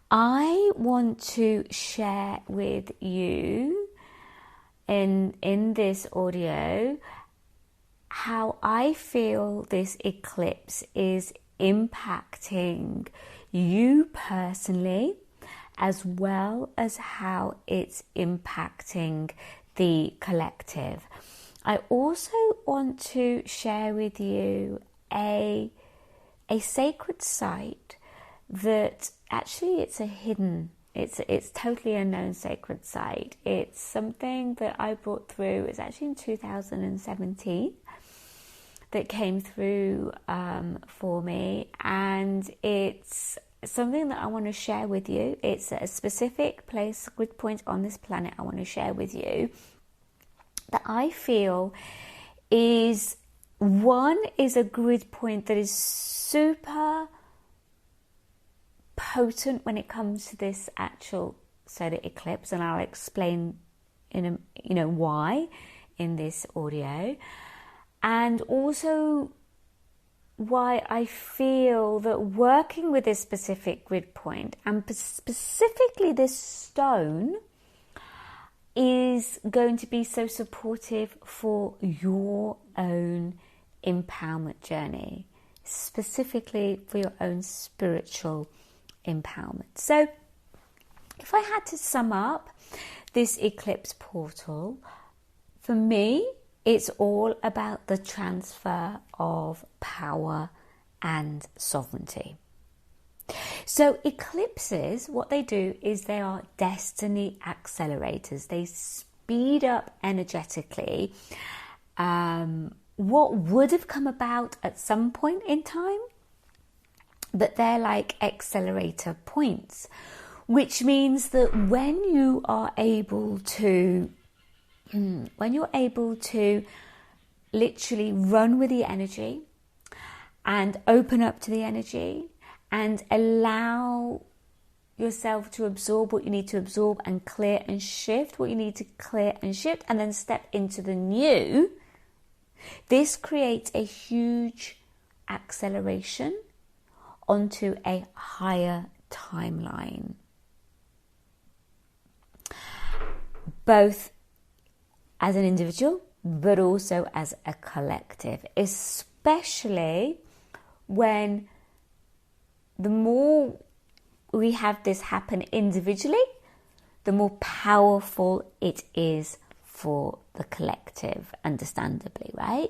I want to share with you in this audio how I feel this eclipse is impacting you personally, as well as how it's impacting the collective. I also want to share with you a sacred site that actually it's it's totally unknown sacred site. It's something that I brought through. It's actually in 2017 that came through for me, and it's something that I want to share with you. It's a specific place, grid point on this planet I want to share with you that I feel is a grid point that is super potent when it comes to this actual solar eclipse, and I'll explain why in this audio, and also why I feel that working with this specific grid point, and specifically this stone, is going to be so supportive for your own empowerment journey, specifically for your own spiritual empowerment. So if I had to sum up this eclipse portal, for me, it's all about the transfer of power and sovereignty. So eclipses, what they do is they are destiny accelerators. They speed up energetically what would have come about at some point in time, but they're like accelerator points, which means that when you're able to literally run with the energy and open up to the energy and allow yourself to absorb what you need to absorb and clear and shift what you need to clear and shift, and then step into the new, this creates a huge acceleration onto a higher timeline, both as an individual but also as a collective, especially when the more we have this happen individually, the more powerful it is for the collective, understandably, right?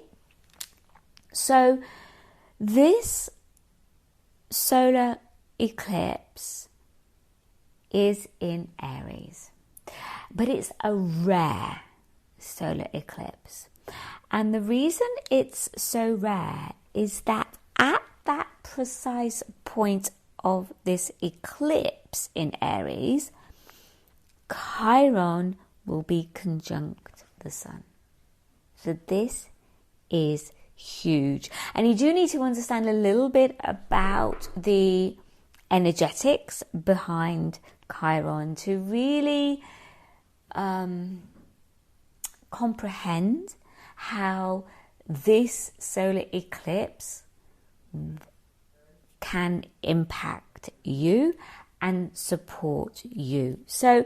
So this solar eclipse is in Aries, but it's a rare solar eclipse. And the reason it's so rare is that at that precise point of this eclipse in Aries, Chiron will be conjunct the sun. So this is huge. And you do need to understand a little bit about the energetics behind Chiron to really comprehend how this solar eclipse can impact you and support you. So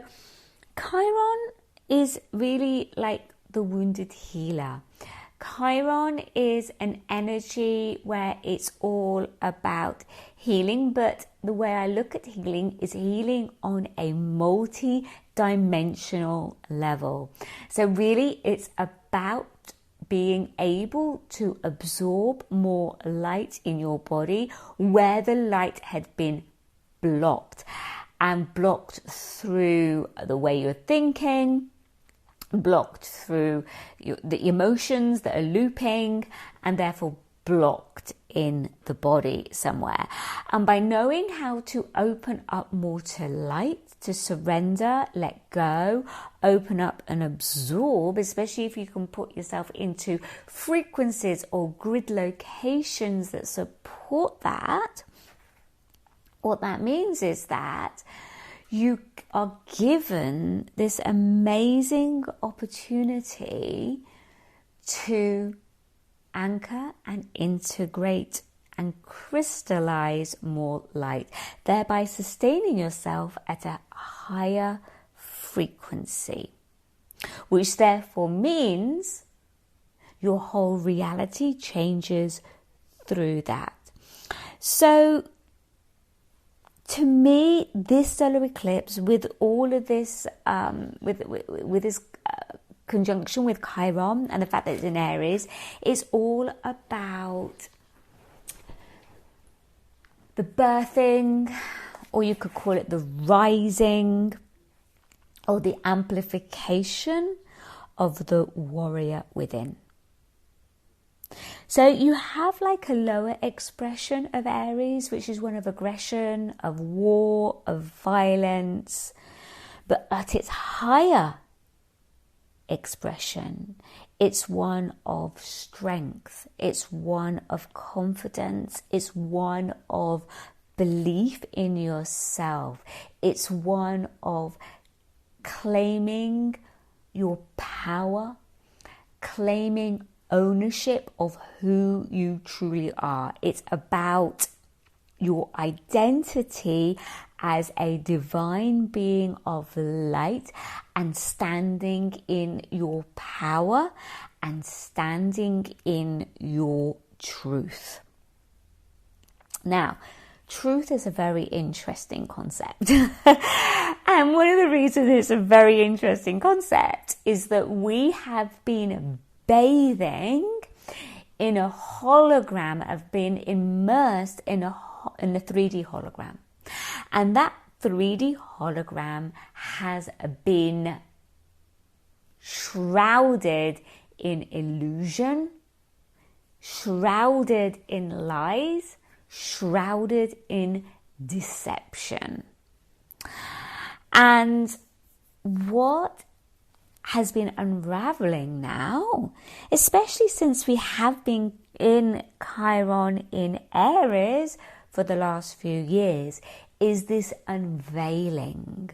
Chiron is really like the wounded healer. Chiron is an energy where it's all about healing, but the way I look at healing is healing on a multi-dimensional level. So really it's about being able to absorb more light in your body where the light had been blocked, and blocked through the way you're thinking, blocked through the emotions that are looping, and therefore blocked in the body somewhere. And by knowing how to open up more to light, to surrender, let go, open up and absorb, especially if you can put yourself into frequencies or grid locations that support that, what that means is that you are given this amazing opportunity to anchor and integrate and crystallize more light, thereby sustaining yourself at a higher frequency, which therefore means your whole reality changes through that. So to me, this solar eclipse, with all of this, with this conjunction with Chiron and the fact that it's in Aries, is all about the birthing, or you could call it the rising, or the amplification of the warrior within. So you have like a lower expression of Aries, which is one of aggression, of war, of violence, but at its higher expression, it's one of strength, it's one of confidence, it's one of belief in yourself, it's one of claiming your power, claiming ownership of who you truly are. It's about your identity as a divine being of light and standing in your power and standing in your truth. Now, truth is a very interesting concept. And one of the reasons it's a very interesting concept is that we have been bathing in a hologram, of being immersed in a 3D hologram. And that 3D hologram has been shrouded in illusion, shrouded in lies, shrouded in deception. And what has been unraveling now, especially since we have been in Chiron in Aries for the last few years, is this unveiling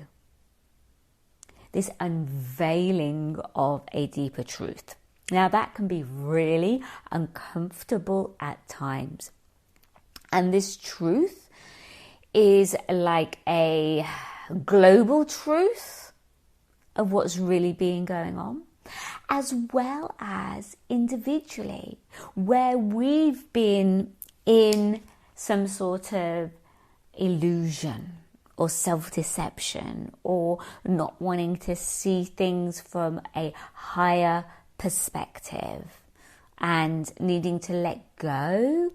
of a deeper truth. Now that can be really uncomfortable at times. And this truth is like a global truth of what's really been going on, as well as individually, where we've been in some sort of illusion or self-deception, or not wanting to see things from a higher perspective and needing to let go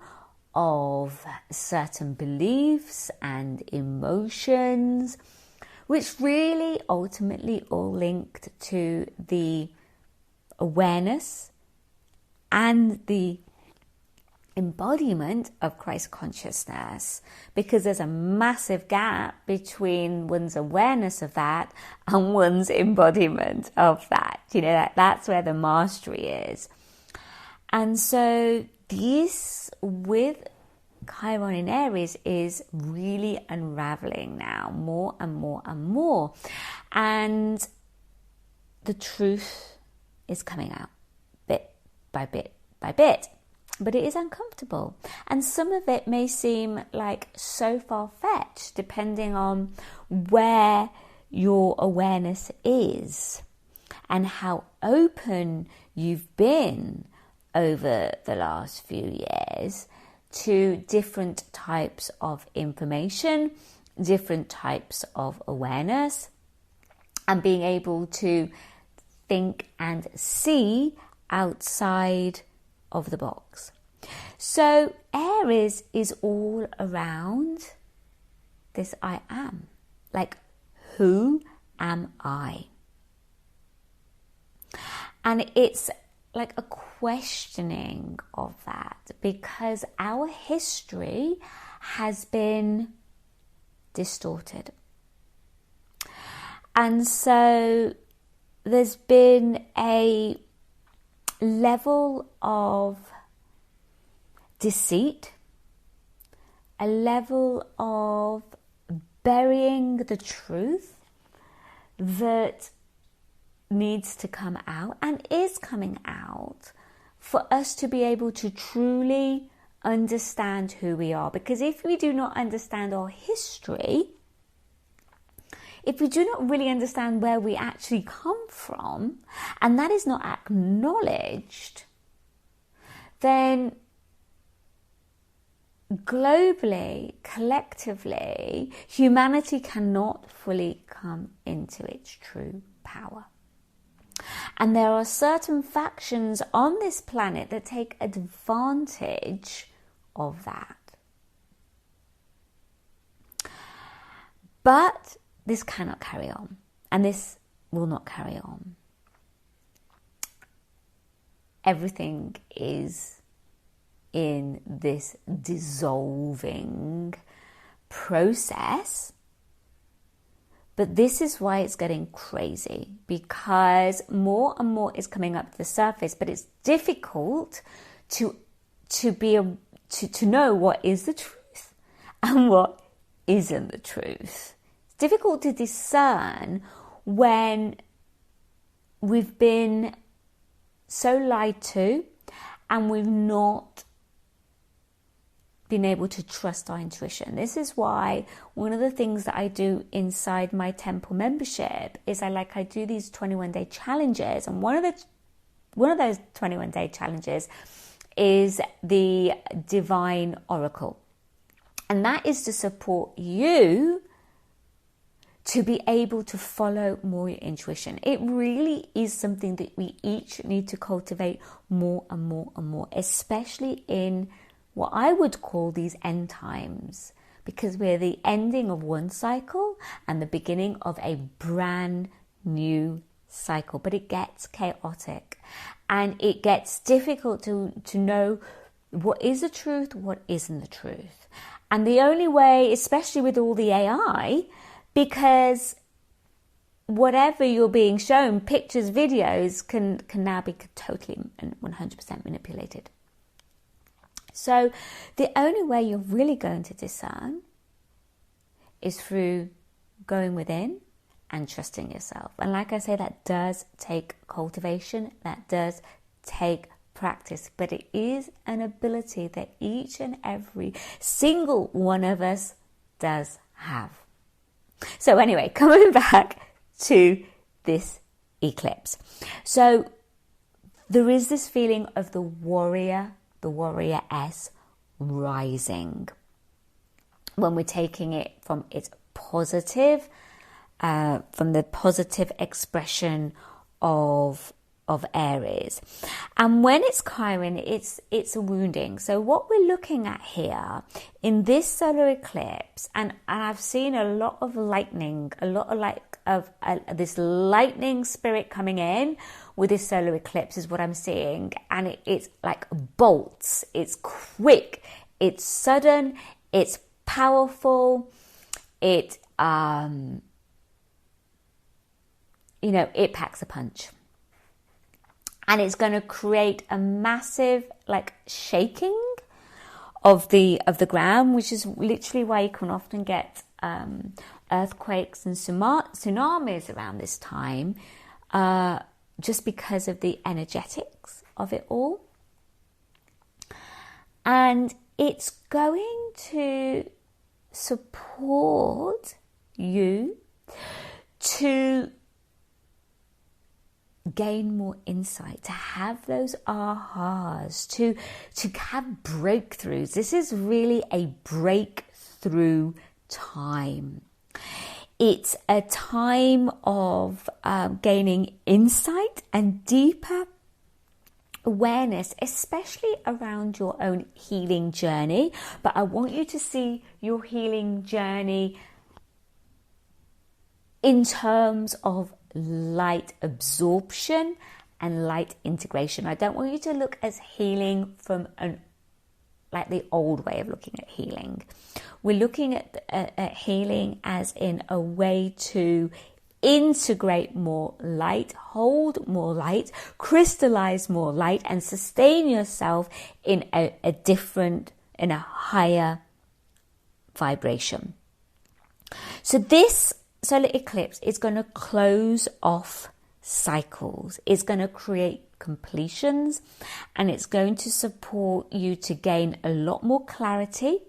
of certain beliefs and emotions, which really ultimately all linked to the awareness and the embodiment of Christ consciousness, because there's a massive gap between one's awareness of that and one's embodiment of that. You know, that's where the mastery is. And so this, with Chiron in Aries, is really unraveling now more and more and more. And the truth is coming out bit by bit by bit. But it is uncomfortable. And some of it may seem like so far-fetched, depending on where your awareness is and how open you've been over the last few years to different types of information, different types of awareness, and being able to think and see outside of the box. So Aries is all around this I am. Like, who am I? And it's like a questioning of that, because our history has been distorted. And so there's been a level of deceit, a level of burying the truth that needs to come out and is coming out for us to be able to truly understand who we are. Because if we do not understand our history, if we do not really understand where we actually come from, and that is not acknowledged, then globally, collectively, humanity cannot fully come into its true power. And there are certain factions on this planet that take advantage of that. But this cannot carry on, and this will not carry on. Everything is in this dissolving process, but this is why it's getting crazy, because more and more is coming up to the surface, but it's difficult to know what is the truth and what isn't the truth. It's difficult to discern when we've been so lied to and we've not been able to trust our intuition. This is why one of the things that I do inside my temple membership is I do these 21-day challenges, and one of those 21-day challenges is the Divine Oracle, and that is to support you to be able to follow more your intuition. It really is something that we each need to cultivate more and more and more, especially in what I would call these end times, because we're the ending of one cycle and the beginning of a brand new cycle. But it gets chaotic and it gets difficult to know what is the truth, what isn't the truth. And the only way, especially with all the AI, because whatever you're being shown, pictures, videos, can now be totally and 100% manipulated. So the only way you're really going to discern is through going within and trusting yourself. And like I say, that does take cultivation, that does take practice, but it is an ability that each and every single one of us does have. So anyway, coming back to this eclipse. So there is this feeling of the warrioress rising when we're taking it from its positive, from the positive expression of Aries. And when it's Chiron, it's a wounding. So what we're looking at here in this solar eclipse, and I've seen a lot of lightning, this lightning spirit coming in with this solar eclipse is what I'm seeing. And it's like bolts. It's quick. It's sudden. It's powerful. It packs a punch. And it's going to create a massive shaking of the ground, which is literally why you can often get earthquakes and tsunamis around this time, just because of the energetics of it all. And it's going to support you to gain more insight, to have those ahas, to have breakthroughs. This is really a breakthrough time. It's a time of gaining insight and deeper awareness, especially around your own healing journey. But I want you to see your healing journey in terms of light absorption and light integration. I don't want you to look as healing from the old way of looking at healing. We're looking at healing as in a way to integrate more light, hold more light, crystallize more light, and sustain yourself in a higher vibration. So this solar eclipse is going to close off cycles. It's going to create completions, and it's going to support you to gain a lot more clarity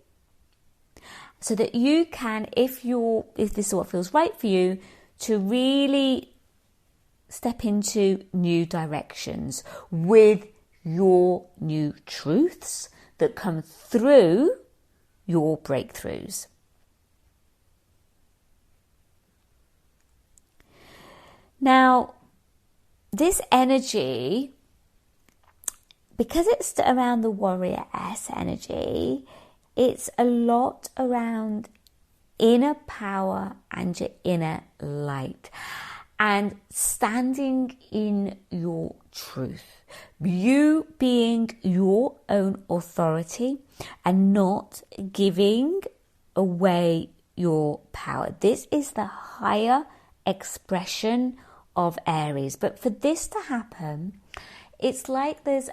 so that you can, if this is what feels right for you, to really step into new directions with your new truths that come through your breakthroughs. Now, this energy, because it's around the warrior S energy, it's a lot around inner power and your inner light and standing in your truth. You being your own authority and not giving away your power. This is the higher expression of Aries. But for this to happen, it's like there's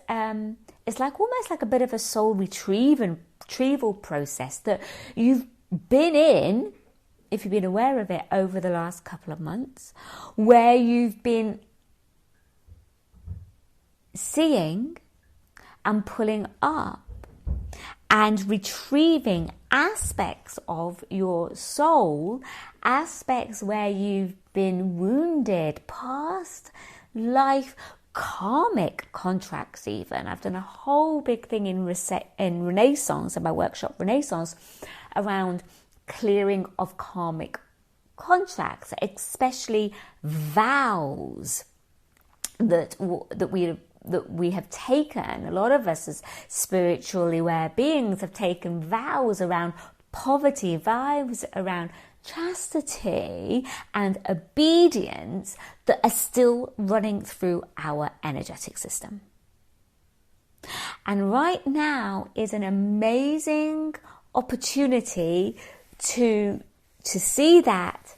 it's like almost like a bit of a soul retrieval process that you've been in, if you've been aware of it, over the last couple of months, where you've been seeing and pulling up and retrieving aspects of your soul, aspects where you've been wounded, past life karmic contracts even. I've done a whole big thing in Renaissance, in my workshop Renaissance, around clearing of karmic contracts, especially vows that we have taken. A lot of us as spiritually aware beings have taken vows around poverty, vows around chastity and obedience that are still running through our energetic system. And right now is an amazing opportunity to see that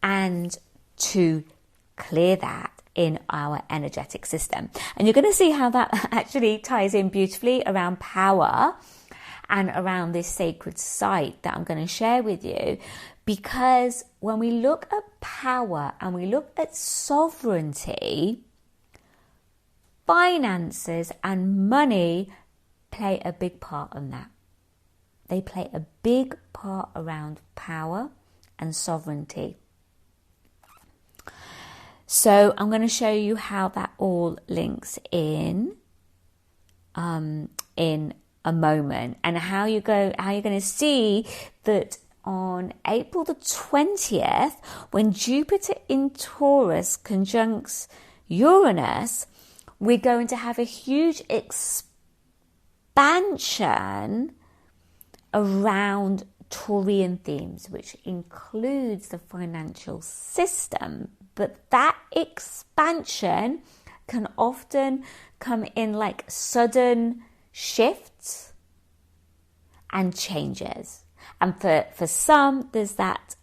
and to clear that in our energetic system. And you're going to see how that actually ties in beautifully around power and around this sacred site that I'm going to share with you. Because when we look at power and we look at sovereignty, finances and money play a big part in that. They play a big part around power and sovereignty. So I'm going to show you how that all links in a moment, and how you're going to see that on April the 20th, when Jupiter in Taurus conjuncts Uranus, we're going to have a huge expansion around Taurian themes, which includes the financial system. But that expansion can often come in like sudden shifts and changes. And for some, there's that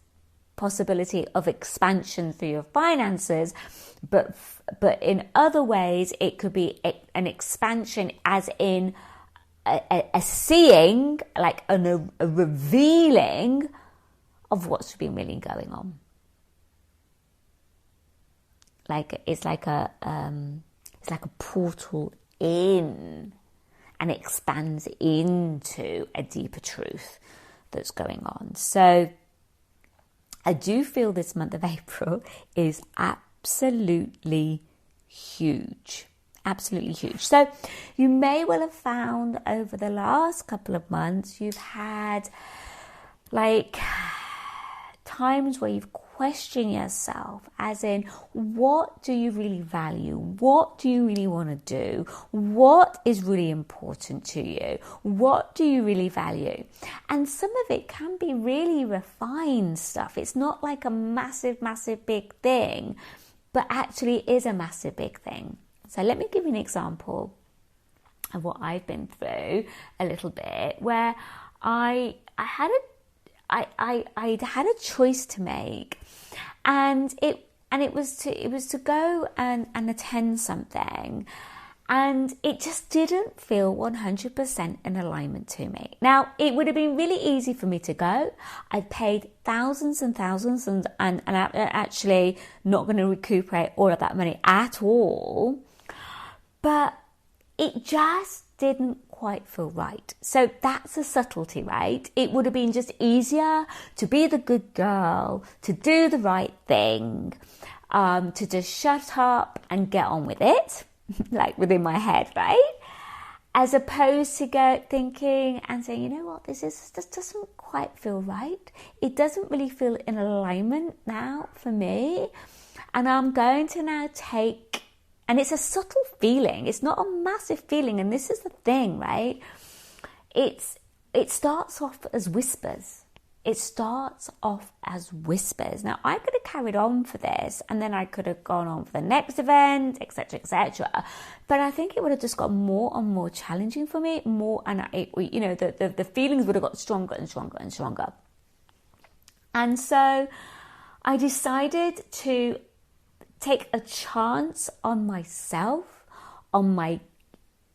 possibility of expansion through your finances, but in other ways, it could be an expansion as in a seeing, like a revealing of what's been really going on. It's like a portal in, and expands into a deeper truth that's going on. So I do feel this month of April is absolutely huge. Absolutely huge. So you may well have found over the last couple of months you've had like times where you've questioned yourself, as in, what do you really value? What do you really want to do? What is really important to you? What do you really value? And some of it can be really refined stuff. It's not like a massive, massive big thing, but actually is a massive big thing. So let me give you an example of what I've been through a little bit, where I had a choice to make, and it was to go and attend something, and it just didn't feel 100% in alignment to me. Now, it would have been really easy for me to go. I paid thousands and thousands, and I'm actually not going to recuperate all of that money at all. but it just didn't quite feel right. So that's a subtlety, right? It would have been just easier to be the good girl, to do the right thing, to just shut up and get on with it, like within my head, right? As opposed to thinking and saying, you know what, this doesn't quite feel right. It doesn't really feel in alignment now for me. And I'm going to now take, and it's a subtle feeling. It's not a massive feeling. And this is the thing, right? It starts off as whispers. It starts off as whispers. Now, I could have carried on for this, and then I could have gone on for the next event, etc., etc. But I think it would have just got more and more challenging for me. The feelings would have got stronger and stronger and stronger. And so I decided to take a chance on myself, on my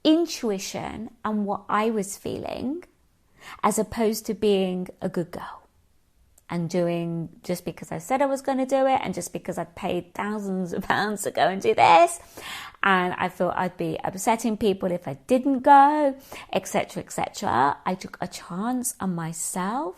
intuition and what I was feeling, as opposed to being a good girl and doing just because I said I was going to do it, and just because I paid thousands of pounds to go and do this, and I thought I'd be upsetting people if I didn't go, etc., etc. I took a chance on myself.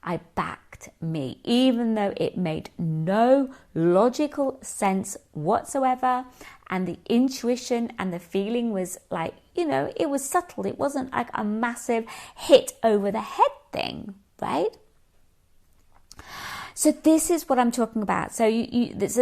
I backed me, even though it made no logical sense whatsoever, and the intuition and the feeling was like, it was subtle. It wasn't like a massive hit over the head thing, right? So this is what I'm talking about. So this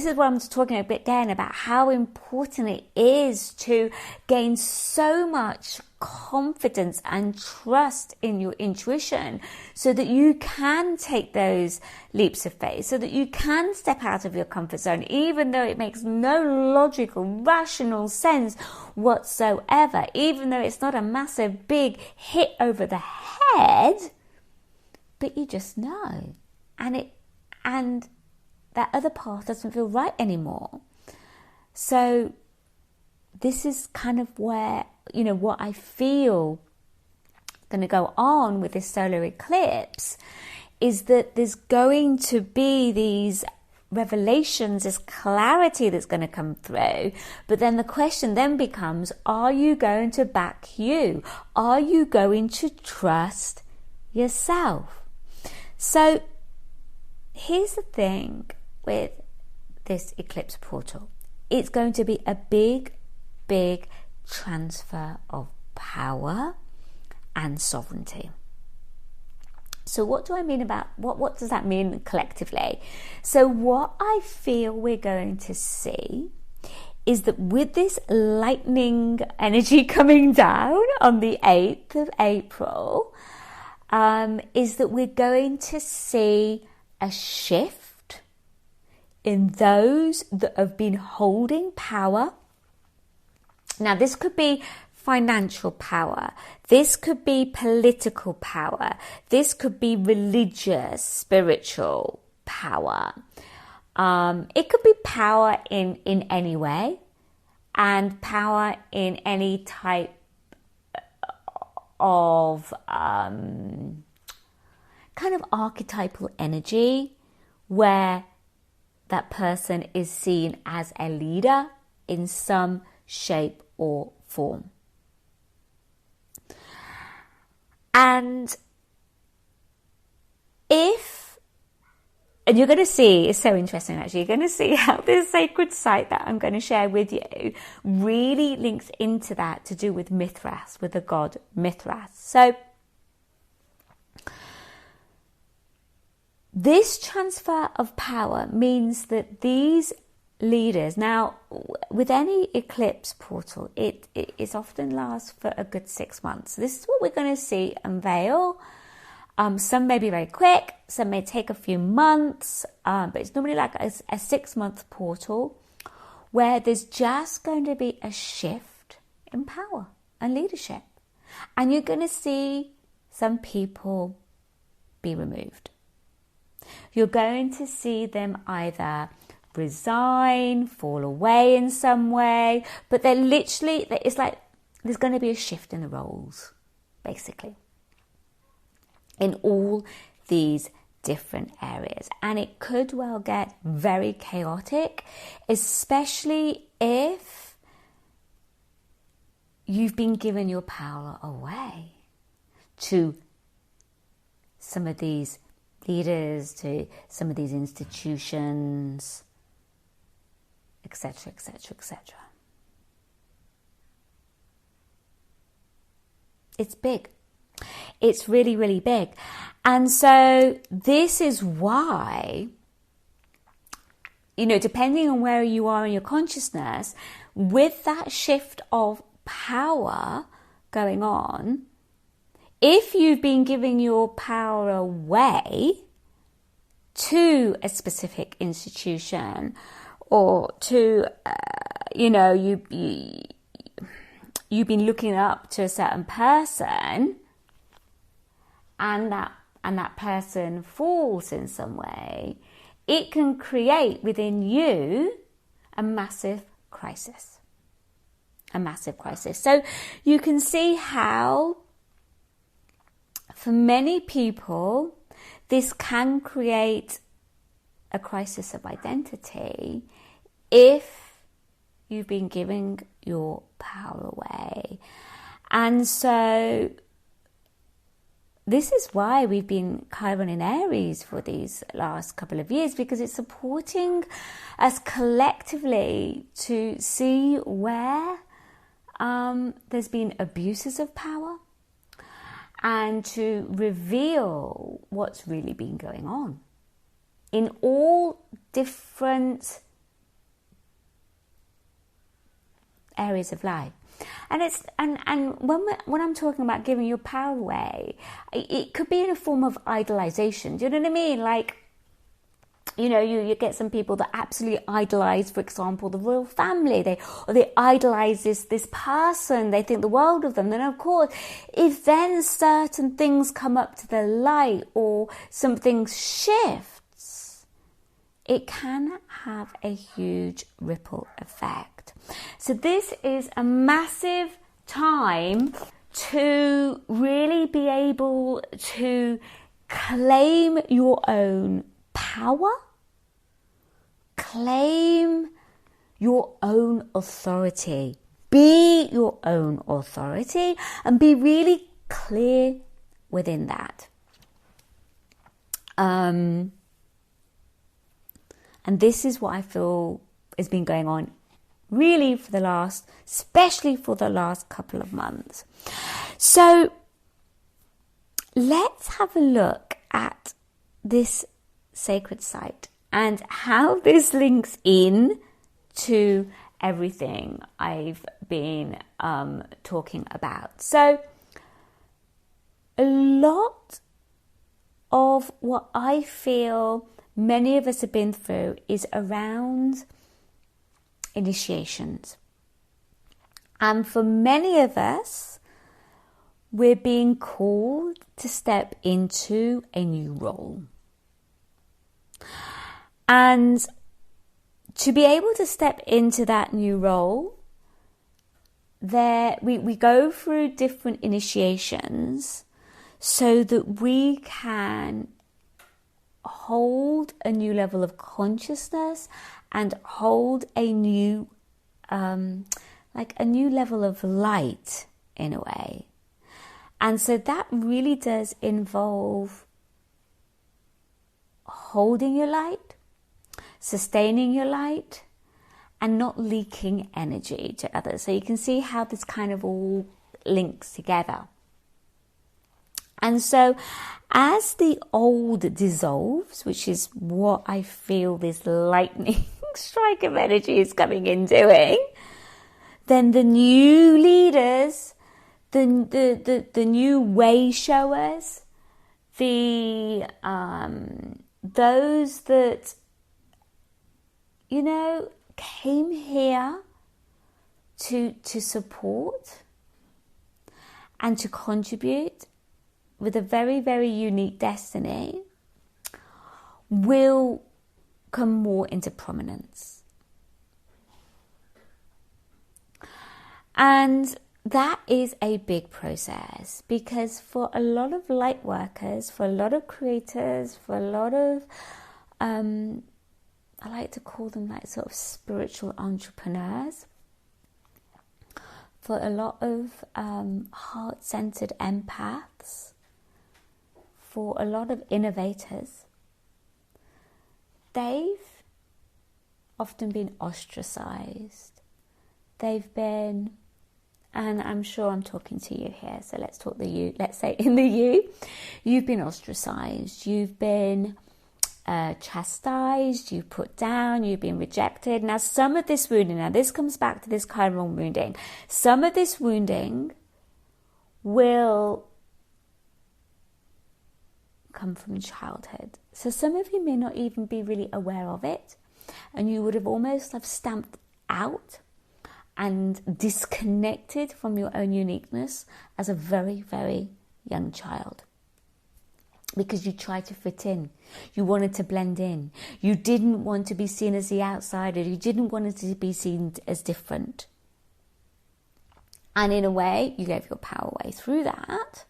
is what I'm talking a bit again about how important it is to gain so much confidence and trust in your intuition, so that you can take those leaps of faith, so that you can step out of your comfort zone, even though it makes no logical, rational sense whatsoever, even though it's not a massive, big hit over the head, but you just know. And that other path doesn't feel right anymore. So this is kind of where, what I feel going to go on with this solar eclipse is that there's going to be these revelations, this clarity that's going to come through. But then the question then becomes, are you going to back you? Are you going to trust yourself? So here's the thing with this eclipse portal. It's going to be a big, big transfer of power and sovereignty. So what do I mean about, what does that mean collectively? So what I feel we're going to see is that with this lightning energy coming down on the 8th of April, is that we're going to see a shift in those that have been holding power. Now, this could be financial power. This could be political power. This could be religious, spiritual power. It could be power in any way, and power in any type of kind of archetypal energy, where that person is seen as a leader in some shape or form. And you're going to see, it's so interesting actually, you're going to see how this sacred site that I'm going to share with you really links into that, to do with Mithras, with the god Mithras. So this transfer of power means that these leaders, now with any eclipse portal, it often lasts for a good 6 months. So this is what we're going to see unveil. Some may be very quick, some may take a few months, but it's normally like a 6-month portal where there's just going to be a shift in power and leadership. And you're going to see some people be removed. You're going to see them either resign, fall away in some way, but they're literally, it's like there's going to be a shift in the roles, basically, in all these different areas. And it could well get very chaotic, especially if you've been given your power away to some of these leaders, to some of these institutions, etc., etc., etc. It's big. It's really, really big. And so this is why, depending on where you are in your consciousness, with that shift of power going on, if you've been giving your power away to a specific institution, or to, you've been looking up to a certain person, and that person falls in some way, it can create within you a massive crisis. A massive crisis. So you can see how, for many people, this can create a crisis of identity if you've been giving your power away. And so this is why we've been Chiron in Aries for these last couple of years, because it's supporting us collectively to see where there's been abuses of power, and to reveal what's really been going on in all different areas of life. And it's and when I'm talking about giving your power away, it could be in a form of idolization. Do you know what I mean? Like, you get some people that absolutely idolize, for example, the royal family. They idolize this person. They think the world of them. Then, of course, if then certain things come up to the light or something shifts, it can have a huge ripple effect. So this is a massive time to really be able to claim your own power, claim your own authority, be your own authority, and be really clear within that. And this is what I feel has been going on really especially for the last couple of months. So let's have a look at this sacred site and how this links in to everything I've been talking about. So a lot of what I feel many of us have been through is around initiations. And for many of us, we're being called to step into a new role. And to be able to step into that new role, we go through different initiations so that we can hold a new level of consciousness and hold a new level of light in a way. And so that really does involve holding your light, sustaining your light, and not leaking energy to others. So you can see how this kind of all links together. And so as the old dissolves, which is what I feel this lightning strike of energy is coming in doing, then the new leaders, the new way showers, those that, came here to support and to contribute with a very, very unique destiny, will come more into prominence. And that is a big process, because for a lot of light workers, for a lot of creators, for a lot of, I like to call them like sort of spiritual entrepreneurs, for a lot of heart-centered empaths, for a lot of innovators, they've often been ostracized. They've been, and I'm sure I'm talking to you here, so let's talk the you. Let's say in the you've been ostracized, you've been chastised, you've put down, you've been rejected. Now, some of this wounding, now this comes back to this chiral wounding, some of this wounding will come from childhood. So some of you may not even be really aware of it, and you would have almost have stamped out and disconnected from your own uniqueness as a very, very young child. Because you tried to fit in. You wanted to blend in. You didn't want to be seen as the outsider. You didn't want to be seen as different. And in a way, you gave your power away through that.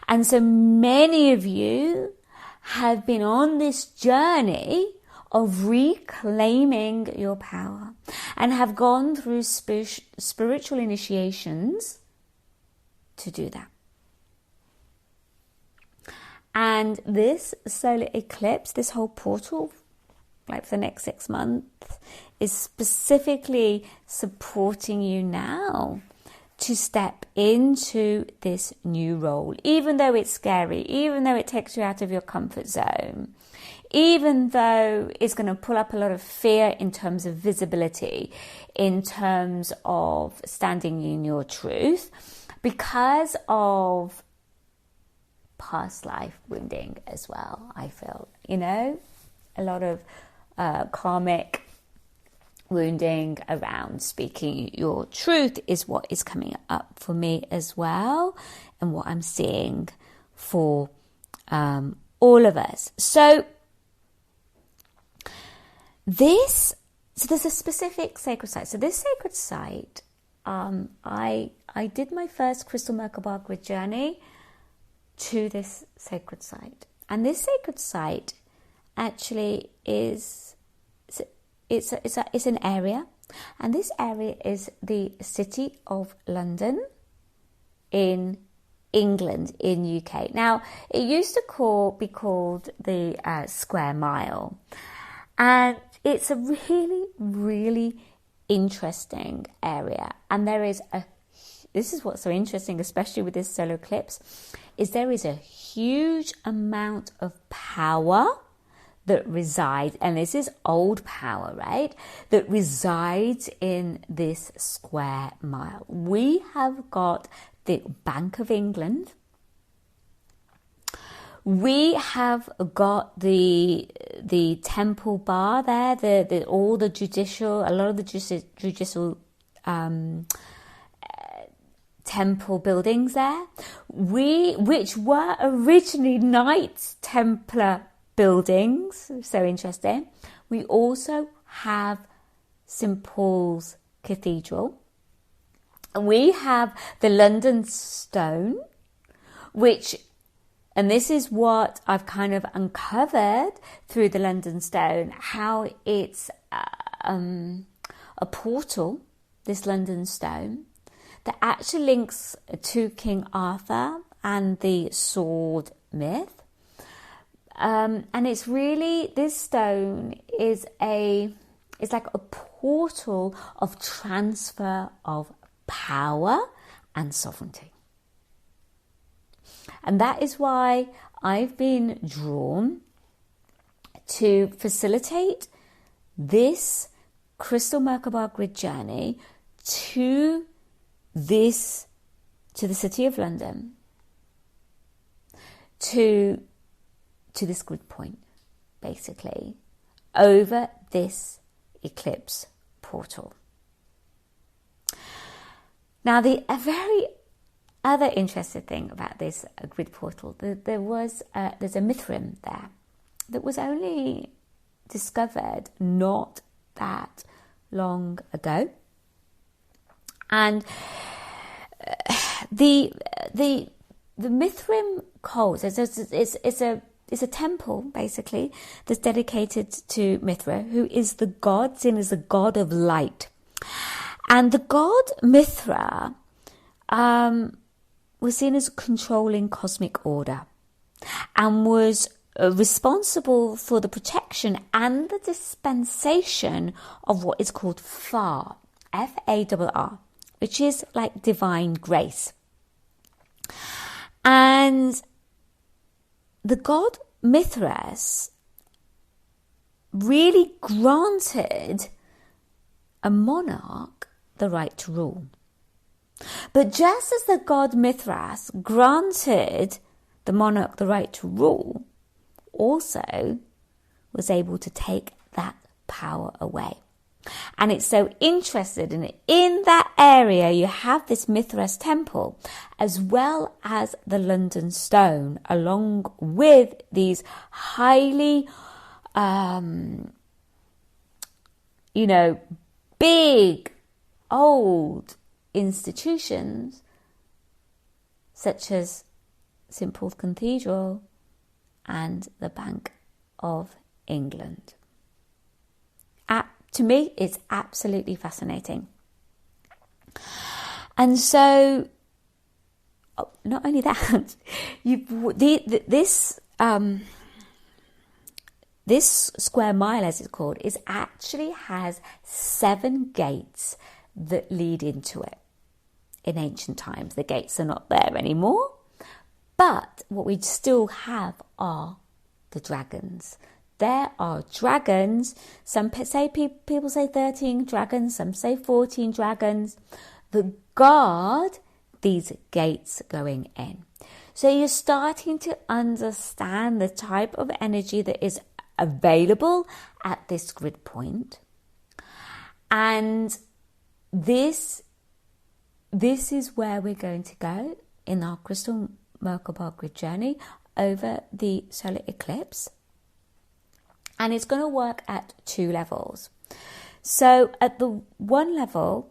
And so many of you have been on this journey of reclaiming your power and have gone through spiritual initiations to do that. And this solar eclipse, this whole portal, like for the next 6 months, is specifically supporting you now to step into this new role, even though it's scary, even though it takes you out of your comfort zone, even though it's going to pull up a lot of fear in terms of visibility, in terms of standing in your truth, because of past life wounding as well. I feel, a lot of karmic wounding around speaking your truth is what is coming up for me as well, and what I'm seeing for all of us. So there's a specific sacred site. So this sacred site, I did my first crystal Merkaba grid journey to this sacred site, and this sacred site actually is it's an area, and this area is the City of London in England, in UK. Now, it used to be called the Square Mile, and it's a really, really interesting area. And this is what's so interesting, especially with this solar eclipse, is there is a huge amount of power that resides, and this is old power, right, that resides in this square mile. We have got the Bank of England. We have got the Temple Bar there, a lot of the judicial temple buildings there, which were originally Knights Templar buildings. So interesting. We also have St Paul's Cathedral. We have the London Stone, and this is what I've kind of uncovered through the London Stone, how it's a portal, this London Stone, that actually links to King Arthur and the sword myth. And it's really, this stone is it's like a portal of transfer of power and sovereignty. And that is why I've been drawn to facilitate this crystal Merkaba grid journey to the City of London, to this grid point, basically, over this eclipse portal. Now, a very other interesting thing about this grid portal, there's a Mithrim there that was only discovered not that long ago, and the Mithrim codes, it's a temple, basically, that's dedicated to Mithra, who is the god, seen as the god of light. And the god Mithra was seen as controlling cosmic order and was responsible for the protection and the dispensation of what is called Fa, F-A-R-R, which is like divine grace. And the god Mithras really granted a monarch the right to rule. But just as the god Mithras granted the monarch the right to rule, also was able to take that power away. And it's so interesting. In that area, you have this Mithras temple, as well as the London Stone, along with these highly, big, old institutions, such as St. Paul's Cathedral and the Bank of England. To me, it's absolutely fascinating. And so, not only that, this square mile, as it's called, has 7 gates that lead into it. In ancient times, the gates are not there anymore, but what we still have are the dragons. There are dragons. People say 13 dragons, some say 14 dragons that guard these gates going in. So you're starting to understand the type of energy that is available at this grid point. And this is where we're going to go in our crystal Merkaba grid journey over the solar eclipse. And it's going to work at 2 levels. So at the one level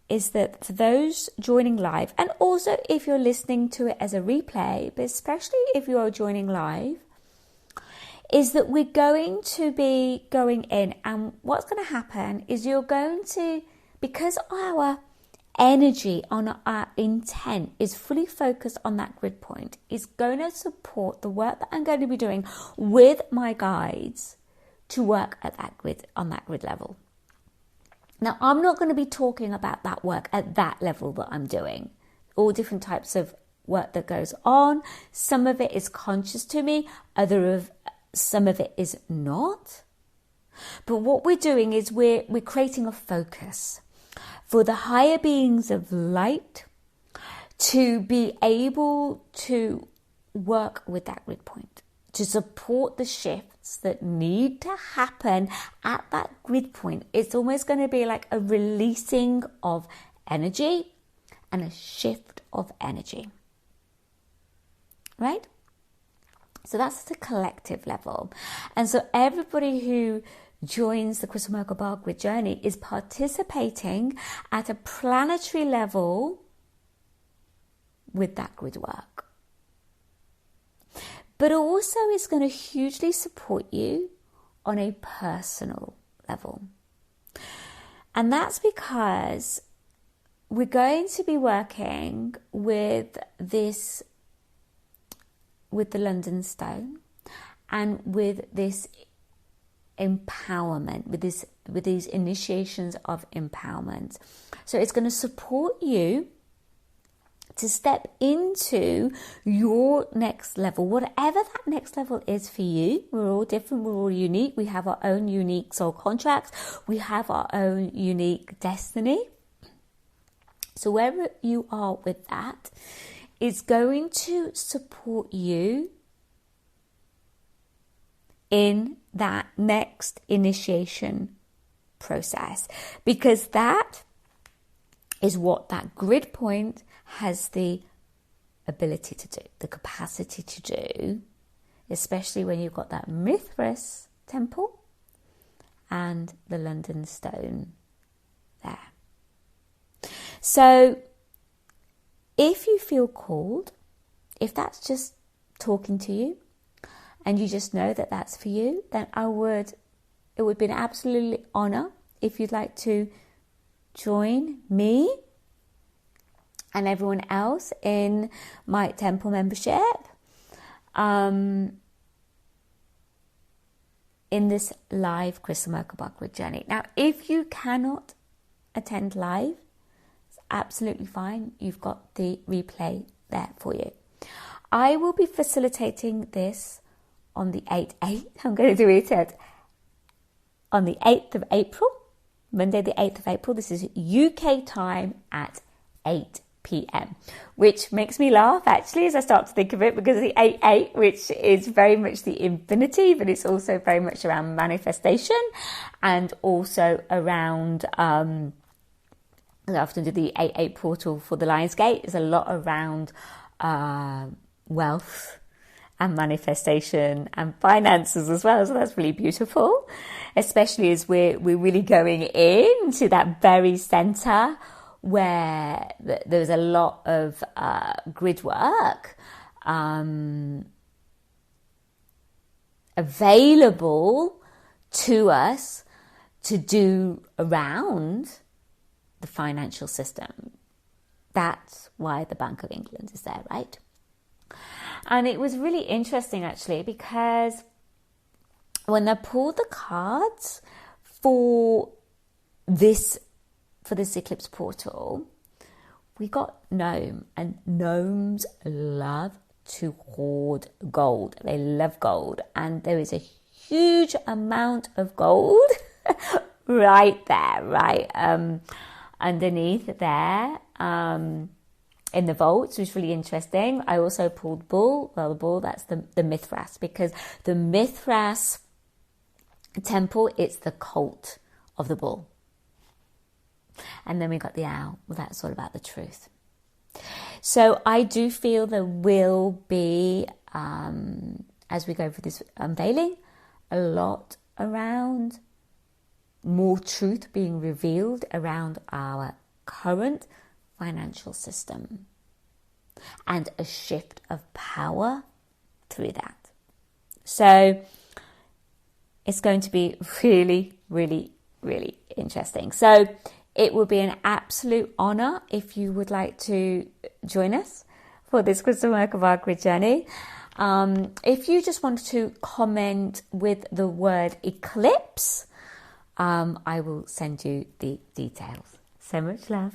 is that for those joining live, and also if you're listening to it as a replay, but especially if you are joining live, is that we're going to be going in, and what's going to happen is you're going to, because our energy on our intent is fully focused on that grid point, is going to support the work that I'm going to be doing with my guides to work at that grid, on that grid level. Now, I'm not going to be talking about that work at that level that I'm doing. All different types of work that goes on. Some of it is conscious to me, some of it is not. But what we're doing is we're creating a focus for the higher beings of light to be able to work with that grid point, to support the shifts that need to happen at that grid point. It's almost going to be like a releasing of energy and a shift of energy, right? So that's the collective level. And so everybody who joins the Crystal Merkaba grid journey is participating at a planetary level with that grid work. But also it's going to hugely support you on a personal level. And that's because we're going to be working with the London Stone and with this empowerment, with these initiations of empowerment. So it's going to support you to step into your next level, whatever that next level is for you. We're all different, we're all unique. We have our own unique soul contracts. We have our own unique destiny. So wherever you are with that, it's going to support you in that next initiation process, because that is what that grid point has the ability to do, the capacity to do, especially when you've got that Mithras temple and the London Stone there. So if you feel called, if that's just talking to you and you just know that that's for you, then it would be an absolute honor if you'd like to join me and everyone else in my temple membership in this live Crystal Merkaba grid journey. Now, if you cannot attend live, it's absolutely fine. You've got the replay there for you. I will be facilitating this on the 8th. I'm going to do it on the 8th of April, Monday the 8th of April. This is UK time at 8 p.m, which makes me laugh actually as I start to think of it, because the 8-8, which is very much the infinity, but it's also very much around manifestation, and also around I often do the 8-8 portal for the Lionsgate. There's a lot around wealth and manifestation and finances as well, so that's really beautiful, especially as we're really going into that very center where there's a lot of grid work available to us to do around the financial system. That's why the Bank of England is there, right? And it was really interesting actually, because when I pulled the cards for this eclipse portal, we got gnome, and gnomes love to hoard gold. They love gold, and there is a huge amount of gold right there, right underneath there in the vaults, which was really interesting. I also pulled bull. Well, the bull, that's the Mithras, because the Mithras temple, it's the cult of the bull. And then we got the owl. Well, that's all about the truth. So I do feel there will be, as we go for this unveiling, a lot around more truth being revealed around our current financial system, and a shift of power through that. So it's going to be really, really, really interesting. So it will be an absolute honor if you would like to join us for this Crystal Merkaba grid journey. If you just want to comment with the word eclipse, I will send you the details. So much love.